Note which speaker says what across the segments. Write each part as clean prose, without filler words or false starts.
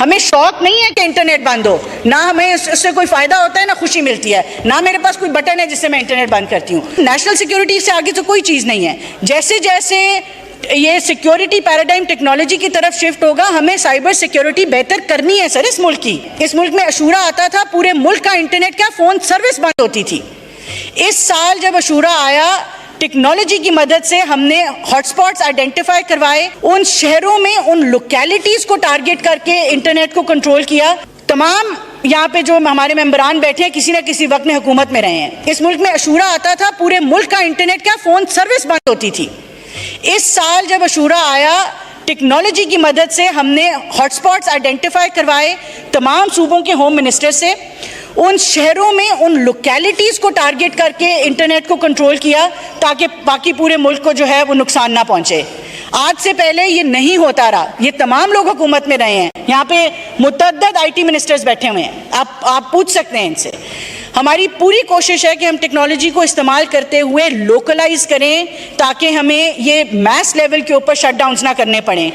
Speaker 1: ہمیں شوق نہیں ہے کہ انٹرنیٹ بند ہو، نہ ہمیں اس سے کوئی فائدہ ہوتا ہے نہ خوشی ملتی ہے، نہ میرے پاس کوئی بٹن ہے جس سے میں انٹرنیٹ بند کرتی ہوں۔ نیشنل سیکیورٹی سے آگے تو کوئی چیز نہیں ہے۔ جیسے جیسے یہ سیکیورٹی پیراڈائم ٹیکنالوجی کی طرف شفٹ ہوگا، ہمیں سائبر سیکیورٹی بہتر کرنی ہے سر اس ملک کی۔ اس ملک میں عاشورہ آتا تھا، پورے ملک کا انٹرنیٹ کیا فون سروس بند ہوتی تھی۔ اس سال جب عاشورہ آیا، ٹیکنالوجی کی مدد سے ہم نے ہاٹ سپاٹس آئیڈینٹیفائی کروائے، ان شہروں میں ان لوکیلٹیز کو ٹارگٹ کر کے انٹرنیٹ کو کنٹرول کیا۔ تمام یہاں پہ جو ہمارے ممبران بیٹھے ہیں کسی نہ کسی وقت میں حکومت میں رہے ہیں۔ اس ملک میں عاشورہ آتا تھا، پورے ملک کا انٹرنیٹ کیا فون سروس بند ہوتی تھی۔ اس سال جب عاشورہ آیا، ٹیکنالوجی کی مدد سے ہم نے ہاٹ سپاٹس آئیڈینٹیفائی کروائے تمام صوبوں کے ہوم منسٹر سے، ان شہروں میں ان لوکیلٹیز کو ٹارگٹ کر کے انٹرنیٹ کو کنٹرول کیا تاکہ باقی پورے ملک کو جو ہے وہ نقصان نہ پہنچے۔ آج سے پہلے یہ نہیں ہوتا رہا، یہ تمام لوگ حکومت میں رہے ہیں۔ یہاں پہ متعدد آئی ٹی منسٹرز بیٹھے ہوئے ہیں، آپ پوچھ سکتے ہیں ان سے۔ ہماری پوری کوشش ہے کہ ہم ٹیکنالوجی کو استعمال کرتے ہوئے لوکلائز کریں تاکہ ہمیں یہ میس لیول کے اوپر شٹ ڈاؤنز نہ کرنے پڑیں۔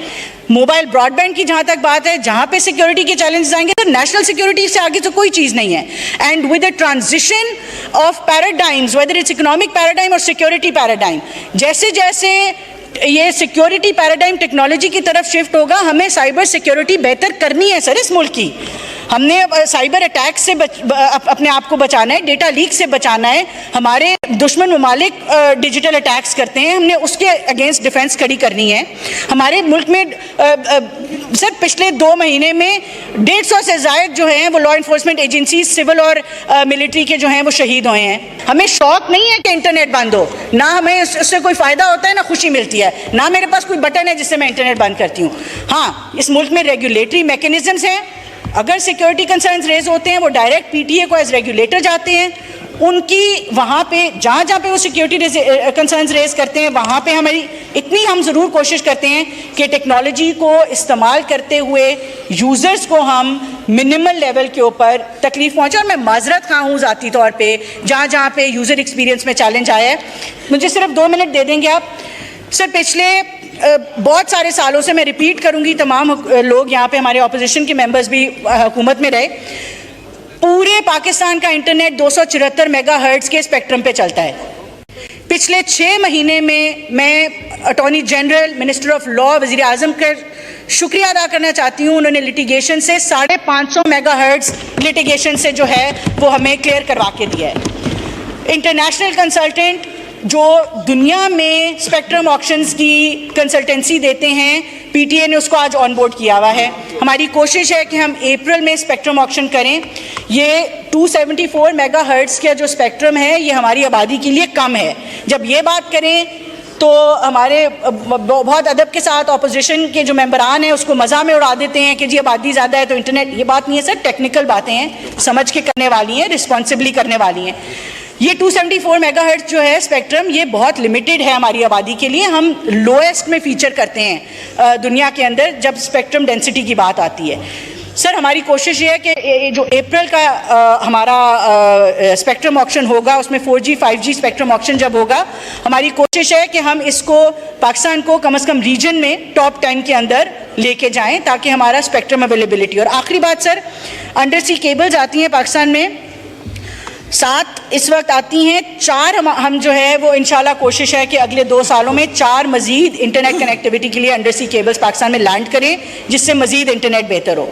Speaker 1: موبائل براڈ بینڈ کی جہاں تک بات ہے، جہاں پہ سیکیورٹی کے چیلنجز آئیں گے تو نیشنل سیکیورٹی سے آگے تو کوئی چیز نہیں ہے۔ And with a transition of paradigms, whether it's economic paradigm اور سیکیورٹی پیراڈائم، جیسے جیسے یہ سیکیورٹی پیراڈائم ٹیکنالوجی کی طرف شفٹ ہوگا، ہمیں سائبر سیکیورٹی بہتر کرنی ہے سر اس ملک کی۔ ہم نے سائبر اٹیک سے اپنے آپ کو بچانا ہے، ڈیٹا لیک سے بچانا ہے۔ ہمارے دشمن ممالک ڈیجیٹل اٹیکس کرتے ہیں، ہم نے اس کے اگینسٹ ڈیفنس کھڑی کرنی ہے۔ ہمارے ملک میں سر پچھلے 2 مہینے میں 150 سے زائد جو ہیں وہ لا انفورسمنٹ ایجنسیز، سول اور ملٹری کے جو ہیں وہ شہید ہوئے ہیں۔ ہمیں شوق نہیں ہے کہ انٹرنیٹ بند ہو، نہ ہمیں اس سے کوئی فائدہ ہوتا ہے نہ خوشی ملتی ہے، نہ میرے پاس کوئی بٹن ہے جس سے میں انٹرنیٹ بند کرتی ہوں۔ ہاں، اس ملک میں ریگولیٹری میکینزمز ہیں، اگر سیکیورٹی کنسرنز ریز ہوتے ہیں وہ ڈائریکٹ پی ٹی اے کو ایز ریگولیٹر جاتے ہیں، ان کی وہاں پہ جہاں پہ وہ سیکیورٹی کنسرنز ریز کرتے ہیں وہاں پہ ہم ضرور کوشش کرتے ہیں کہ ٹیکنالوجی کو استعمال کرتے ہوئے یوزرز کو ہم منیمل لیول کے اوپر تکلیف پہنچے۔ اور میں معذرت خواہ ہوں ذاتی طور پہ جہاں پہ یوزر ایکسپیرینس میں چیلنج آیا ہے۔ مجھے صرف 2 منٹ دے دیں گے آپ؟ سر پچھلے بہت سارے سالوں سے میں ریپیٹ کروں گی، تمام لوگ یہاں پہ ہمارے اپوزیشن کے ممبرز بھی حکومت میں رہے، پورے پاکستان کا انٹرنیٹ 274 میگا ہرٹز کے اسپیکٹرم پہ چلتا ہے۔ پچھلے 6 مہینے میں attorney general, minister of law, وزیر اعظم کا شکریہ ادا کرنا چاہتی ہوں، انہوں نے لٹیگیشن سے 550 میگا ہرٹز لٹیگیشن سے جو ہے وہ ہمیں کلیئر کروا کے دیا ہے۔ انٹرنیشنل کنسلٹنٹ جو دنیا میں اسپیکٹرم آکشنز کی کنسلٹنسی دیتے ہیں، پی ٹی اے نے اس کو آج آن بورڈ کیا ہوا ہے۔ ہماری کوشش ہے کہ ہم اپریل میں اسپیکٹرم آکشن کریں۔ یہ 274 میگا ہرٹز کا جو اسپیکٹرم ہے یہ ہماری آبادی کے لیے کم ہے۔ جب یہ بات کریں تو ہمارے بہت ادب کے ساتھ اپوزیشن کے جو ممبران ہیں اس کو مزاح میں اڑا دیتے ہیں کہ جی آبادی زیادہ ہے تو انٹرنیٹ۔ یہ بات نہیں ہے سر، ٹیکنیکل باتیں ہیں، سمجھ کے کرنے والی ہیں، رسپانسبلی کرنے والی ہیں۔ یہ 274 میگا ہرٹز جو ہے اسپیکٹرم، یہ بہت لمیٹڈ ہے ہماری آبادی کے لیے۔ ہم لوئسٹ میں فیچر کرتے ہیں دنیا کے اندر جب اسپیکٹرم ڈینسٹی کی بات آتی ہے۔ سر ہماری کوشش یہ ہے کہ جو اپریل کا ہمارا اسپیکٹرم آکشن ہوگا، اس میں 4G 5G اسپیکٹرم آکشن جب ہوگا، ہماری کوشش ہے کہ ہم اس کو پاکستان کو کم از کم ریجن میں ٹاپ 10 کے اندر لے کے جائیں تاکہ ہمارا اسپیکٹرم اویلیبلٹی۔ اور آخری بات سر، انڈر سی کیبلز آتی ہیں پاکستان میں، 7 اس وقت آتی ہیں، 4 ہم جو ہے وہ انشاءاللہ کوشش ہے کہ اگلے 2 سالوں میں 4 مزید انٹرنیٹ کنیکٹیویٹی کے لیے انڈر سی کیبلز پاکستان میں لینڈ کریں جس سے مزید انٹرنیٹ بہتر ہو۔